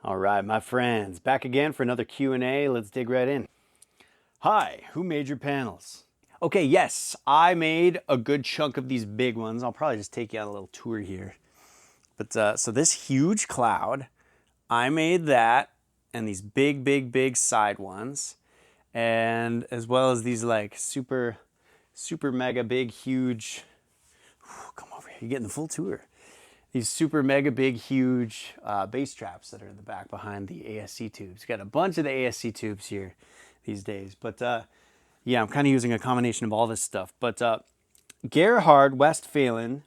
All right, my friends, back again for another Q&A. Let's dig right in. Hi, who made your panels? Okay, yes, I made a good chunk of these big ones. I'll probably just take you on a little tour here. But so this huge cloud, I made that, and these big side ones, and as well as these like super mega big huge. Come over here, you're getting the full tour. These super mega big huge bass traps that are in the back behind the ASC tubes. Got a bunch of the ASC tubes here these days. But yeah, I'm kind of using a combination of all this stuff. But Gerhard Westphalen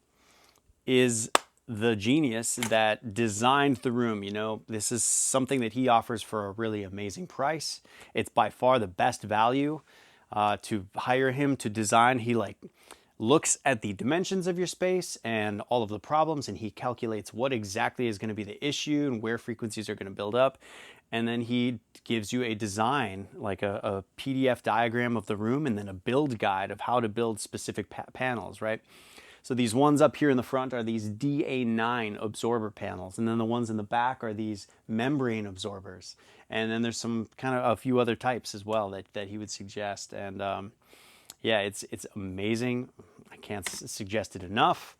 is the genius that designed the room. You know, this is something that he offers for a really amazing price. It's by far the best value to hire him to design. He looks at the dimensions of your space and all of the problems, and he calculates what exactly is going to be the issue and where frequencies are going to build up. And then he gives you a design, like a PDF diagram of the room, and then a build guide of how to build specific panels, right? So these ones up here in the front are these DA9 absorber panels, and then the ones in the back are these membrane absorbers. And then there's some kind of a few other types as well that he would suggest. And yeah, it's amazing. I can't suggest it enough.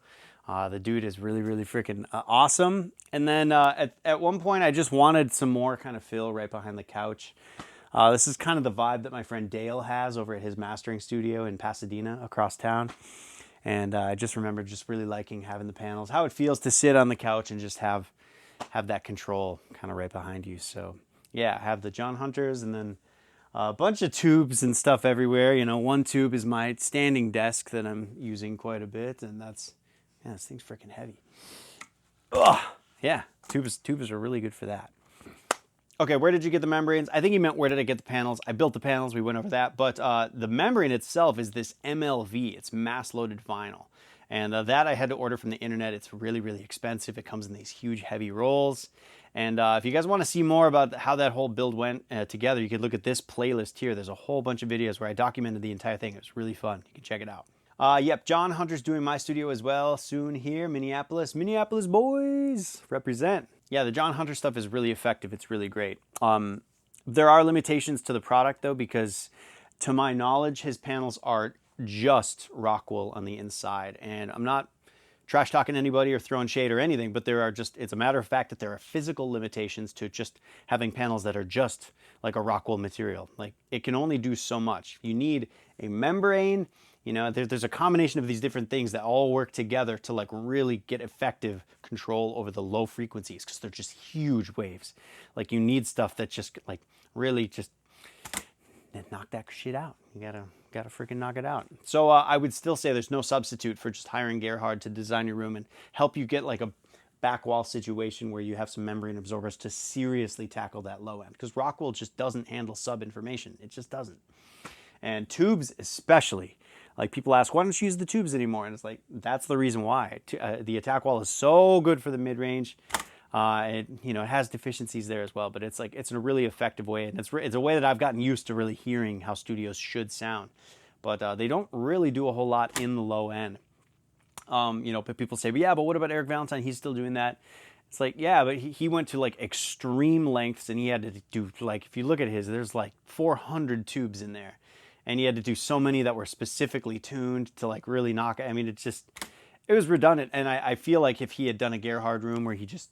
The dude is really freaking awesome. And then at one point, I just wanted some more kind of fill right behind the couch. This is kind of the vibe that my friend Dale has over at his mastering studio in Pasadena across town. And I just remember just really liking having the panels, how it feels to sit on the couch and just have that control kind of right behind you. So yeah, I have the John Hunters, and then a bunch of tubes and stuff everywhere. You know, one tube is my standing desk that I'm using quite a bit, and that's, yeah, this thing's freaking heavy. Ugh, yeah, tubes are really good for that. Okay, where did you get the membranes? I think he meant where did I get the panels. I built the panels, we went over that, but the membrane itself is this MLV. It's mass-loaded vinyl. And that I had to order from the internet. It's really expensive. It comes in these huge, heavy rolls. And if you guys want to see more about how that whole build went together, you can look at this playlist here. There's a whole bunch of videos where I documented the entire thing. It was really fun. You can check it out. Yep, John Hunter's doing my studio as well soon here, Minneapolis. Minneapolis boys, represent. Yeah, the John Hunter stuff is really effective. It's really great. There are limitations to the product though, because to my knowledge, his panels are just rock wool on the inside. And I'm not trash talking anybody or throwing shade or anything, but there are just, it's a matter of fact that there are physical limitations to just having panels that are just like a rock wool material. Like, it can only do so much. You need a membrane. You know, there's a combination of these different things that all work together to like really get effective control over the low frequencies, because they're just huge waves. Like, you need stuff that just like really just knock that shit out. You gotta freaking knock it out. So I would still say there's no substitute for just hiring Gerhard to design your room and help you get like a back wall situation where you have some membrane absorbers to seriously tackle that low end, because Rockwool just doesn't handle sub information. It just doesn't. And tubes especially. Like, people ask, why don't you use the tubes anymore? And it's like, that's the reason why. The attack wall is so good for the mid-range. It has deficiencies there as well, but it's a really effective way, and it's a way that I've gotten used to really hearing how studios should sound. But they don't really do a whole lot in the low end. But people say, but what about Eric Valentine? He's still doing that. It's like, yeah, but he went to like extreme lengths, and he had to do, like, if you look at his, there's like 400 tubes in there. And he had to do so many that were specifically tuned to like really knock. I mean, it was redundant. And I feel like if he had done a Gerhard room where he just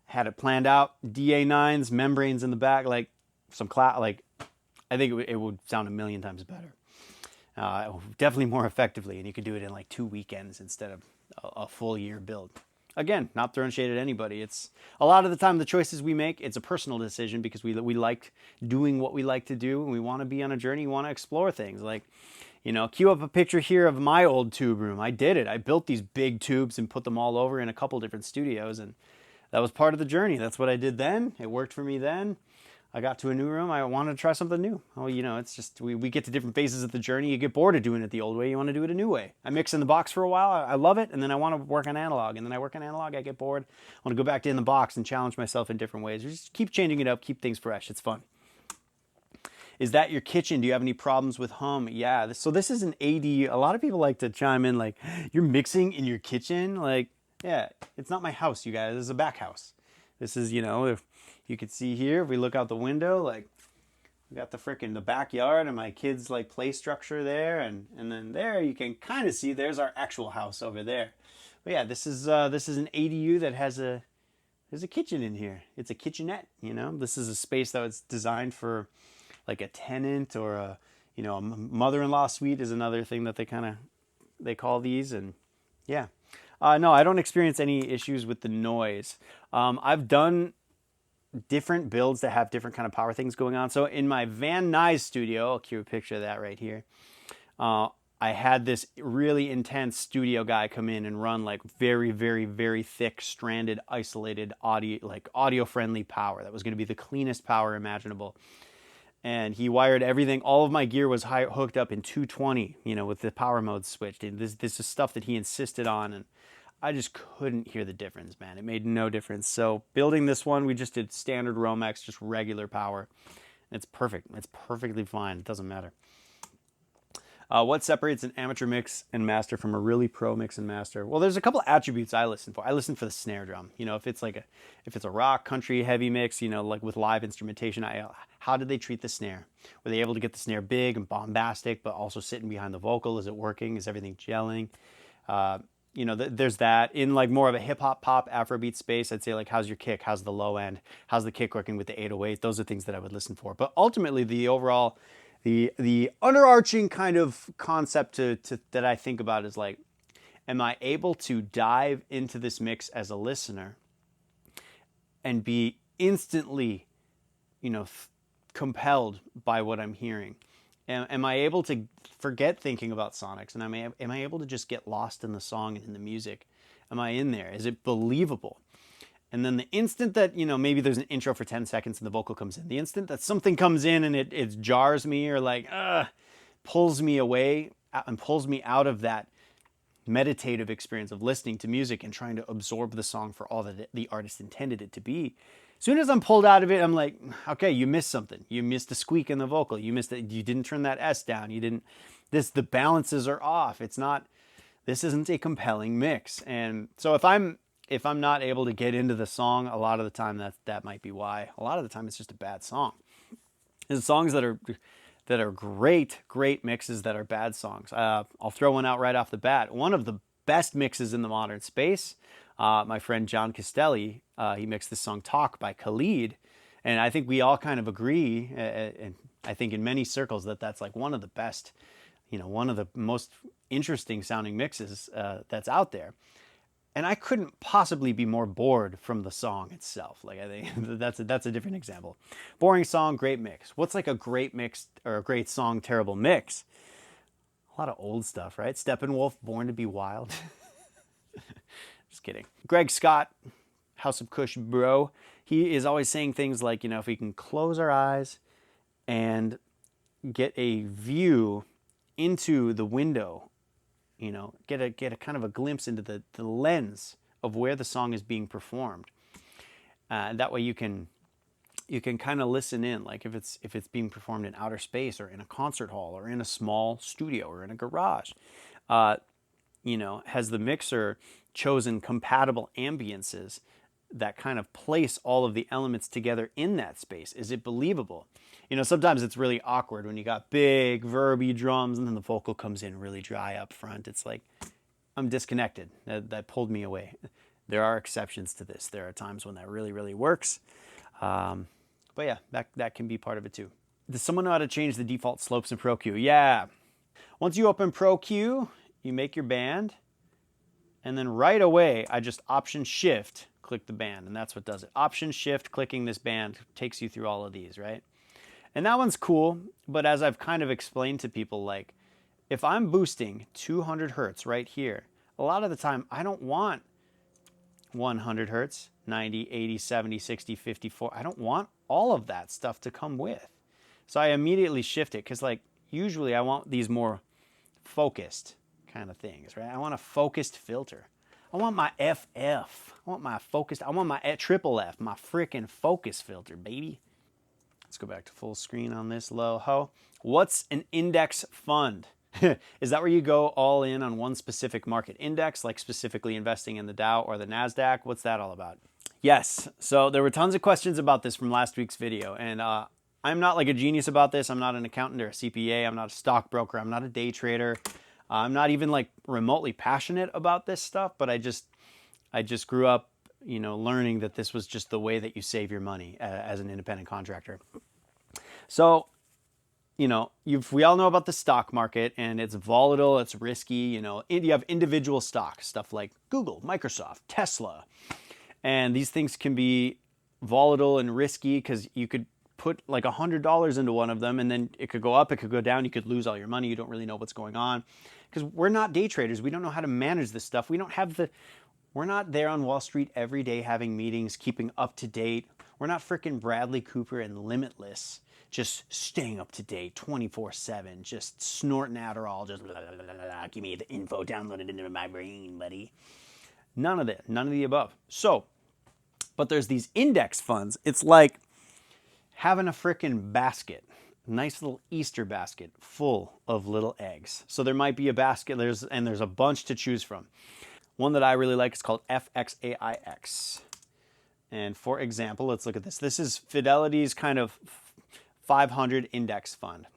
had it planned out, DA9s, membranes in the back, like some I think it would sound a million times better. Definitely more effectively. And you could do it in like 2 weekends instead of a full year build. Again, not throwing shade at anybody. It's a lot of the time the choices we make, it's a personal decision, because we like doing what we like to do, and we want to be on a journey. We want to explore things. Like, cue up a picture here of my old tube room. I did it. I built these big tubes and put them all over in a couple different studios, and that was part of the journey. That's what I did then. It worked for me then. I got to a new room. I wanted to try something new. Oh, it's just, we get to different phases of the journey. You get bored of doing it the old way. You want to do it a new way. I mix in the box for a while. I love it. And then I want to work on analog. And then I work on analog. I get bored. I want to go back to in the box and challenge myself in different ways. Just keep changing it up. Keep things fresh. It's fun. Is that your kitchen? Do you have any problems with hum? Yeah. So this is an AD. A lot of people like to chime in like, you're mixing in your kitchen? Like, yeah, it's not my house, you guys. It's a back house. This is, if you could see here, if we look out the window, like we got the backyard and my kids' like play structure there, and then there you can kind of see there's our actual house over there. But yeah, this is an ADU that there's a kitchen in here. It's a kitchenette, This is a space that was designed for like a tenant or a mother-in-law suite is another thing that they call these. And yeah, no, I don't experience any issues with the noise. I've done different builds that have different kind of power things going on. So in my Van Nuys studio, I'll cue a picture of that right here. I had this really intense studio guy come in and run like very, very, very thick, stranded, isolated audio friendly power. That was going to be the cleanest power imaginable. And he wired everything. All of my gear was hooked up in 220, with the power mode switched. And this is stuff that he insisted on, and I just couldn't hear the difference, man. It made no difference. So building this one, we just did standard Romex, just regular power. It's perfect. It's perfectly fine. It doesn't matter. What separates an amateur mix and master from a really pro mix and master? Well, there's a couple attributes I listen for. I listen for the snare drum. If it's a rock, country, heavy mix, like with live instrumentation, how did they treat the snare? Were they able to get the snare big and bombastic, but also sitting behind the vocal? Is it working? Is everything gelling? There's that. In like more of a hip hop, pop, Afrobeat space, I'd say like, how's your kick? How's the low end? How's the kick working with the 808? Those are things that I would listen for. But ultimately, the overall, the underarching kind of concept that I think about is like, am I able to dive into this mix as a listener and be instantly, compelled by what I'm hearing? Am I able to forget thinking about sonics, and am I able to just get lost in the song and in the music? Am I in there? Is it believable? And then the instant that, maybe there's an intro for 10 seconds and the vocal comes in, the instant that something comes in and it jars me or like, pulls me away and pulls me out of that meditative experience of listening to music and trying to absorb the song for all that the artist intended it to be. As soon as I'm pulled out of it, I'm like, okay, you missed something. You missed a squeak in the vocal. You missed it. You didn't turn that S down. The balances are off. This isn't a compelling mix. And so if I'm not able to get into the song, a lot of the time that might be why. A lot of the time it's just a bad song. There's songs that are great mixes that are bad songs. I'll throw one out right off the bat. One of the best mixes in the modern space, my friend John Castelli, he mixed this song Talk by Khalid. And I think we all kind of agree, and I think in many circles, that's like one of the best, one of the most interesting sounding mixes that's out there. And I couldn't possibly be more bored from the song itself. Like, I think that's a different example. Boring song, great mix. What's like a great mix or a great song, terrible mix? A lot of old stuff, right? Steppenwolf, Born to Be Wild. Just kidding. Greg Scott, House of Kush bro. He is always saying things like, if we can close our eyes and get a view into the window, get a kind of a glimpse into the lens of where the song is being performed. That way you can kind of listen in, like if it's being performed in outer space or in a concert hall or in a small studio or in a garage. Has the mixer chosen compatible ambiences that kind of place all of the elements together in that space? Is it believable? Sometimes it's really awkward when you got big verby drums and then the vocal comes in really dry up front. It's like, I'm disconnected. That pulled me away. There are exceptions to this. There are times when that really, really works. But yeah, that can be part of it too. Does someone know how to change the default slopes in ProQ? Yeah. Once you open ProQ, you make your band, and then right away, I just Option Shift, click the band, and that's what does it. Option Shift, clicking this band takes you through all of these, right? And that one's cool, but as I've kind of explained to people, like, if I'm boosting 200 hertz right here, a lot of the time I don't want 100 hertz, 90, 80, 70, 60, 54. I don't want all of that stuff to come with. So I immediately shift it because, like, usually I want these more focused kind of things, right? I want a focused filter. I want my FF. I want my focused. I want my triple F, my freaking focus filter, baby. Let's go back to full screen on this low ho. What's an index fund? Is that where you go all in on one specific market index, like specifically investing in the Dow or the NASDAQ? What's that all about? Yes, so there were tons of questions about this from last week's video, and I'm not like a genius about this. I'm not an accountant or a CPA. I'm not a stockbroker. I'm not a day trader. I'm not even like remotely passionate about this stuff, but I just grew up, learning that this was just the way that you save your money as an independent contractor. So, we all know about the stock market, and it's volatile, it's risky. You have individual stocks, stuff like Google, Microsoft, Tesla, and these things can be volatile and risky because you could put like $100 into one of them, and then it could go up, it could go down, you could lose all your money. You don't really know what's going on because we're not day traders. We don't know how to manage this stuff. We're not there on Wall Street every day having meetings, keeping up to date. We're not freaking Bradley Cooper and Limitless, just staying up to date 24/7, just snorting Adderall, just blah, blah, blah, blah, give me the info downloaded into my brain, buddy. None of that, none of the above. So, but there's these index funds. It's like having a freaking basket, nice little Easter basket full of little eggs. So there might be a basket, there's a bunch to choose from. One that I really like is called FXAIX. And for example, let's look at this. This is Fidelity's kind of 500 index fund.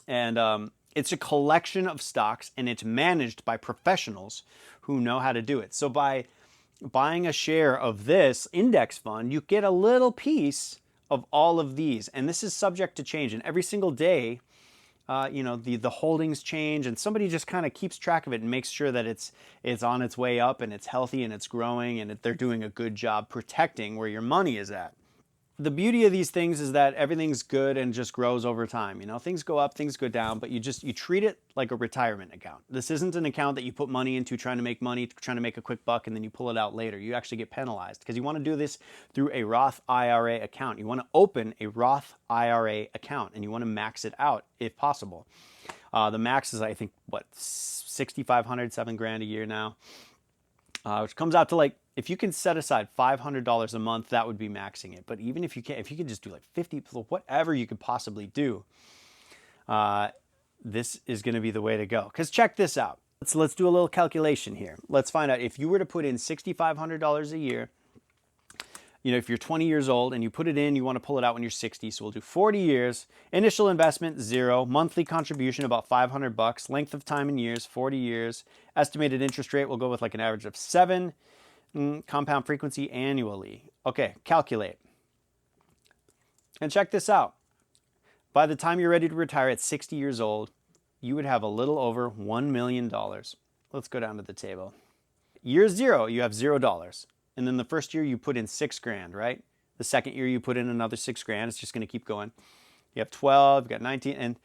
And it's a collection of stocks, and it's managed by professionals who know how to do it. So by buying a share of this index fund, you get a little piece of all of these. And this is subject to change. And every single day, the holdings change, and somebody just kind of keeps track of it and makes sure that it's on its way up, and it's healthy, and it's growing, and they're doing a good job protecting where your money is at. The beauty of these things is that everything's good and just grows over time. Things go up, things go down, but you treat it like a retirement account. This isn't an account that you put money into trying to make money, trying to make a quick buck, and then you pull it out later. You actually get penalized because you want to do this through a Roth IRA account. You want to open a Roth IRA account, and you want to max it out if possible. The max is, I think, $6,500, $7,000 a year now, which comes out to like, if you can set aside $500 a month, that would be maxing it. But even if you could just do like 50, whatever you could possibly do, this is going to be the way to go. Because check this out. Let's do a little calculation here. Let's find out if you were to put in $6,500 a year. If you're 20 years old and you put it in, you want to pull it out when you're 60. So we'll do 40 years. Initial investment, 0. Monthly contribution, about $500. Length of time in years, 40 years. Estimated interest rate, we'll go with like an average of 7. Compound frequency annually. Okay, calculate. And check this out. By the time you're ready to retire at 60 years old, you would have a little over $1 million. Let's go down to the table. Year 0, you have $0. And then the first year you put in $6,000, right? The second year you put in another $6,000. It's just going to keep going. You have 12, you got 19,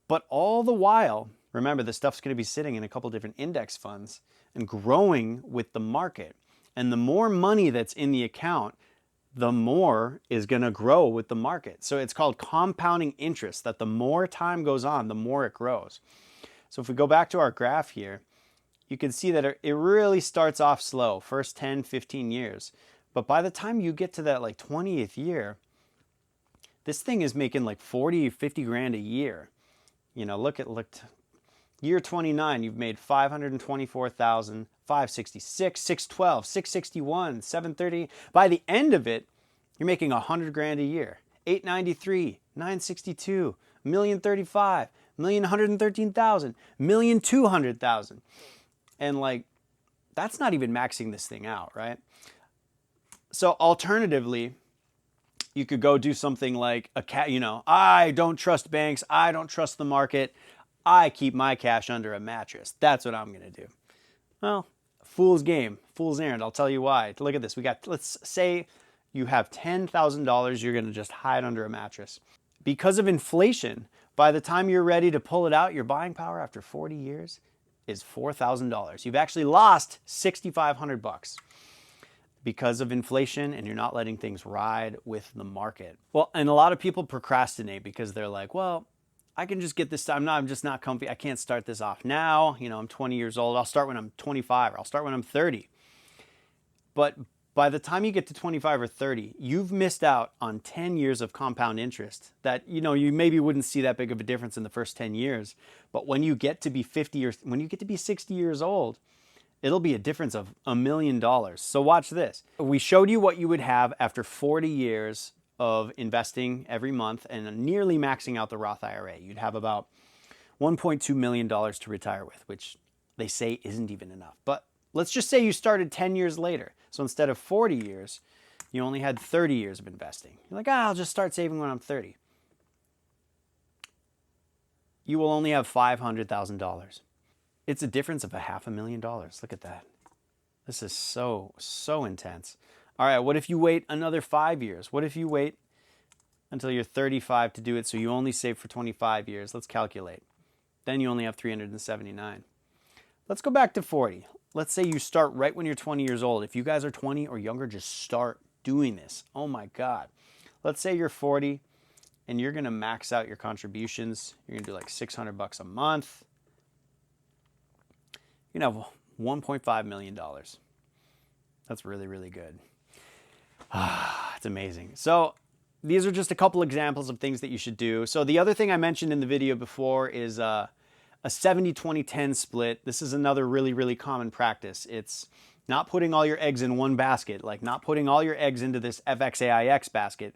but all the while, remember, this stuff's going to be sitting in a couple different index funds and growing with the market. And the more money that's in the account, the more is going to grow with the market. So it's called compounding interest, that the more time goes on, the more it grows. So if we go back to our graph here, you can see that it really starts off slow, first 10, 15 years. But by the time you get to that like 20th year, this thing is making like 40, 50 grand a year. Look year 29, you've made 524,000, 566, 612, 661, 730. By the end of it, you're making 100 grand a year. 893, 962, 1,035, 1,113,000, 1,200,000. And like, that's not even maxing this thing out, right? So alternatively, you could go do something like I don't trust banks. I don't trust the market. I keep my cash under a mattress. That's what I'm going to do. Well, fool's game, fool's errand. I'll tell you why. Look at this. Let's say you have $10,000 you're going to just hide under a mattress. Because of inflation, by the time you're ready to pull it out, your buying power after 40 years is $4,000. You've actually lost $6,500 because of inflation, and you're not letting things ride with the market. Well, and a lot of people procrastinate because they're like, well, I can just get this done. I'm just not comfy. I can't start this off now. I'm 20 years old. I'll start when I'm 25, or I'll start when I'm 30. But by the time you get to 25 or 30, you've missed out on 10 years of compound interest that, you maybe wouldn't see that big of a difference in the first 10 years. But when you get to be 50 or when you get to be 60 years old, it'll be a difference of $1 million. So watch this. We showed you what you would have after 40 years of investing every month and nearly maxing out the Roth IRA. You'd have about $1.2 million to retire with, which they say isn't even enough. But let's just say you started 10 years later. So instead of 40 years, you only had 30 years of investing. You're like, I'll just start saving when I'm 30. You will only have $500,000. It's a difference of $500,000. Look at that. This is so intense. All right, what if you wait another 5 years? What if you wait until you're 35 to do it, so you only save for 25 years? Let's calculate. Then you only have 379. Let's go back to 40. Let's say you start right when you're 20 years old. If you guys are 20 or younger, just start doing this. Oh my God. Let's say you're 40 and you're gonna max out your contributions. You're gonna do like $600 a month. You have $1.5 million. That's really, really good. It's amazing. So these are just a couple examples of things that you should do. So the other thing I mentioned in the video before is a 70-20-10 split. This is another really, really common practice. It's not putting all your eggs in one basket, like not putting all your eggs into this FXAIX basket,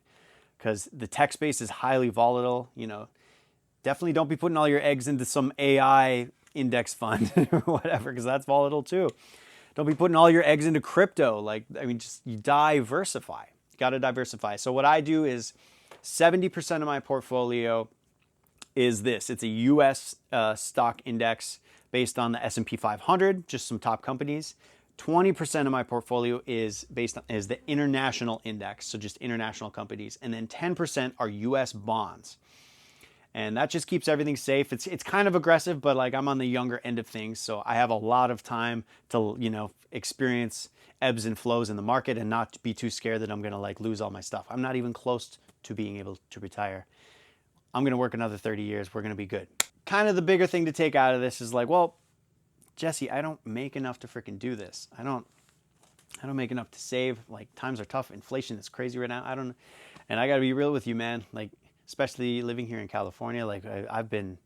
because the tech space is highly volatile. You know, definitely don't be putting all your eggs into some AI index fund or whatever, because that's volatile too. Don't be putting all your eggs into crypto. Like, I mean, just you diversify. You got to diversify. So what I do is 70% of my portfolio is this. It's a US stock index based on the S&P 500, just some top companies. 20% of my portfolio is based on the international index, so just international companies. And then 10% are US bonds. And that just keeps everything safe. It's kind of aggressive, but like I'm on the younger end of things, so I have a lot of time to, you know, experience ebbs and flows in the market and not be too scared that I'm gonna like lose all my stuff. I'm not even close to being able to retire. I'm gonna work another 30 years. We're gonna be good. Kind of the bigger thing to take out of this is like, well, Jesse, I don't make enough to freaking do this. I don't make enough to save. Like, times are tough. Inflation is crazy right now. And I gotta be real with you, man. Like, especially living here in California, like I've been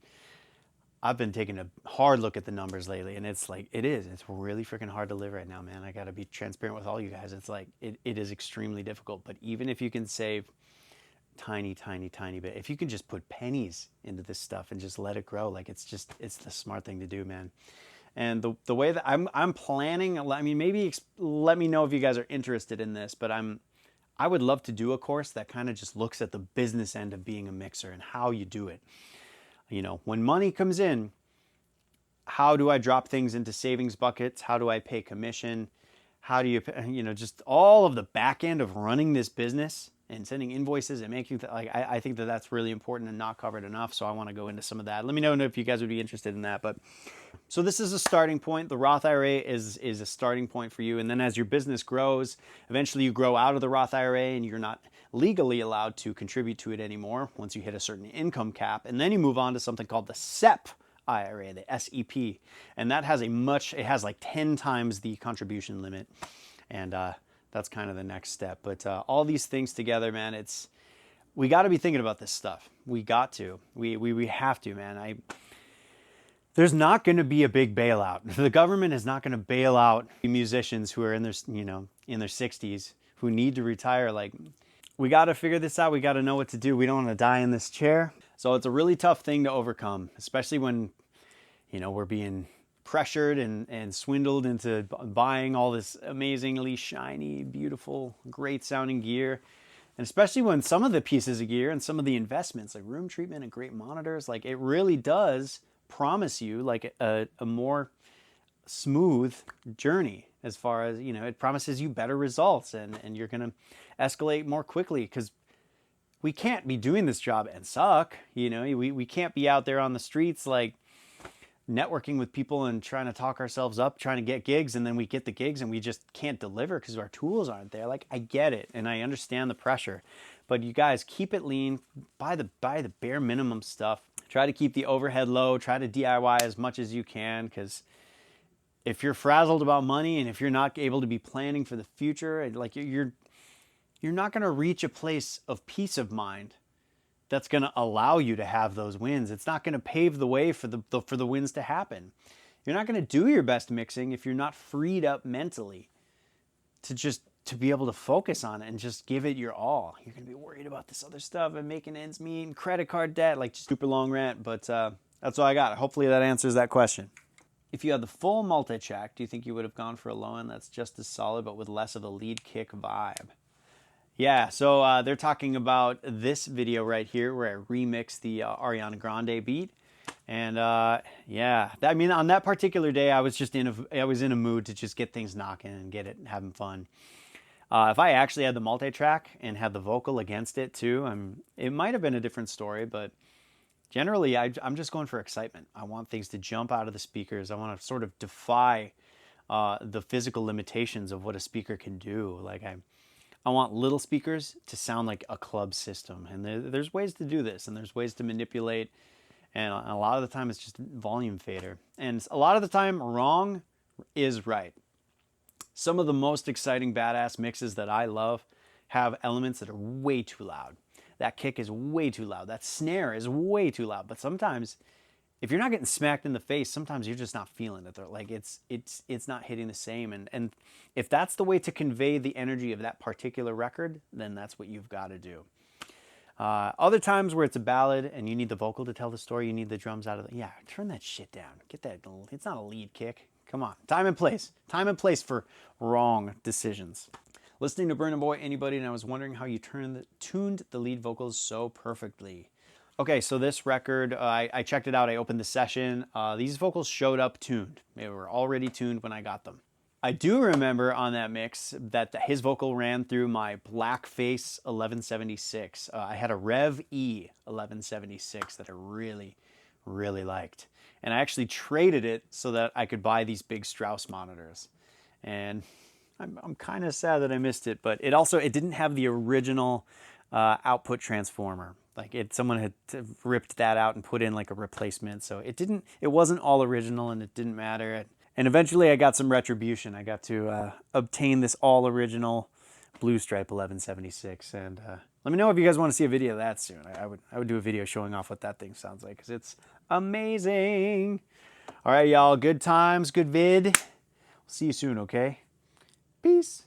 taking a hard look at the numbers lately, and it's like, it's really freaking hard to live right now, man. I gotta be transparent with all you guys. It's like, it is extremely difficult, but even if you can save tiny bit, if you can just put pennies into this stuff and just let it grow, like it's the smart thing to do, man. And the way that I'm planning, I mean, maybe let me know if you guys are interested in this, but I would love to do a course that kind of just looks at the business end of being a mixer and how you do it. You know, when money comes in, how do I drop things into savings buckets? How do I pay commission? How do you know, just all of the back end of running this business and sending invoices and making, I think that that's really important and not covered enough. So I want to go into some of that. Let me know if you guys would be interested in that. But so this is a starting point. The Roth IRA is a starting point for you. And then as your business grows, eventually you grow out of the Roth IRA and you're not legally allowed to contribute to it anymore once you hit a certain income cap. And then you move on to something called the SEP IRA, the SEP. And that has it has like 10 times the contribution limit. And that's kind of the next step. But all these things together, man, we got to be thinking about this stuff. We got to. We have to, man. There's not going to be a big bailout. The government is not going to bail out musicians who are in their 60s who need to retire. Like, we got to figure this out. We got to know what to do. We don't want to die in this chair. So it's a really tough thing to overcome, especially when, you know, we're being pressured and swindled into buying all this amazingly shiny, beautiful, great sounding gear. And especially when some of the pieces of gear and some of the investments like room treatment and great monitors, like it really does promise you like a more smooth journey as far as, you know, it promises you better results and you're going to escalate more quickly, because we can't be doing this job and suck. You know, we can't be out there on the streets like networking with people and trying to talk ourselves up, trying to get gigs, and then we get the gigs and we just can't deliver because our tools aren't there. Like, I get it and I understand the pressure, but you guys keep it lean, buy the bare minimum stuff. Try to keep the overhead low, try to DIY as much as you can, because if you're frazzled about money and if you're not able to be planning for the future, like you're not going to reach a place of peace of mind that's going to allow you to have those wins. It's not going to pave the way for the wins to happen. You're not going to do your best mixing if you're not freed up mentally to be able to focus on it and just give it your all. You're going to be worried about this other stuff and making ends meet and credit card debt, like just super long rant, but that's all I got. Hopefully that answers that question. If you had the full multi-track, do you think you would have gone for a low end that's just as solid but with less of a lead kick vibe? Yeah, so they're talking about this video right here where I remixed the Ariana Grande beat. And yeah, I mean, on that particular day, I was just in a mood to just get things knocking and get it having fun. If I actually had the multi-track and had the vocal against it too, it might have been a different story, but generally I'm just going for excitement. I want things to jump out of the speakers. I want to sort of defy the physical limitations of what a speaker can do. Like I want little speakers to sound like a club system, and there's ways to do this, and there's ways to manipulate, and a lot of the time it's just volume fader, and a lot of the time wrong is right. Some of the most exciting badass mixes that I love have elements that are way too loud. That kick is way too loud. That snare is way too loud. But sometimes, if you're not getting smacked in the face, sometimes you're just not feeling it. Like it's not hitting the same. And if that's the way to convey the energy of that particular record, then that's what you've got to do. Other times where it's a ballad and you need the vocal to tell the story, you need the drums out of the, yeah, turn that shit down. Get that, it's not a lead kick. Come on, time and place. Time and place for wrong decisions. Listening to Burna Boy Anybody, and I was wondering how you tuned the lead vocals so perfectly. Okay, so this record, I checked it out. I opened the session. These vocals showed up tuned. They were already tuned when I got them. I do remember on that mix that his vocal ran through my Blackface 1176. I had a Rev E 1176 that I really, really liked. And I actually traded it so that I could buy these big Strauss monitors. And I'm kind of sad that I missed it, but it didn't have the original output transformer. Like someone had ripped that out and put in like a replacement. So it wasn't all original, and it didn't matter. And eventually I got some retribution. I got to obtain this all original Blue Stripe 1176. And let me know if you guys want to see a video of that soon. I would do a video showing off what that thing sounds like, because it's amazing. All right, y'all. Good times, good vid. We'll see you soon, okay? Peace.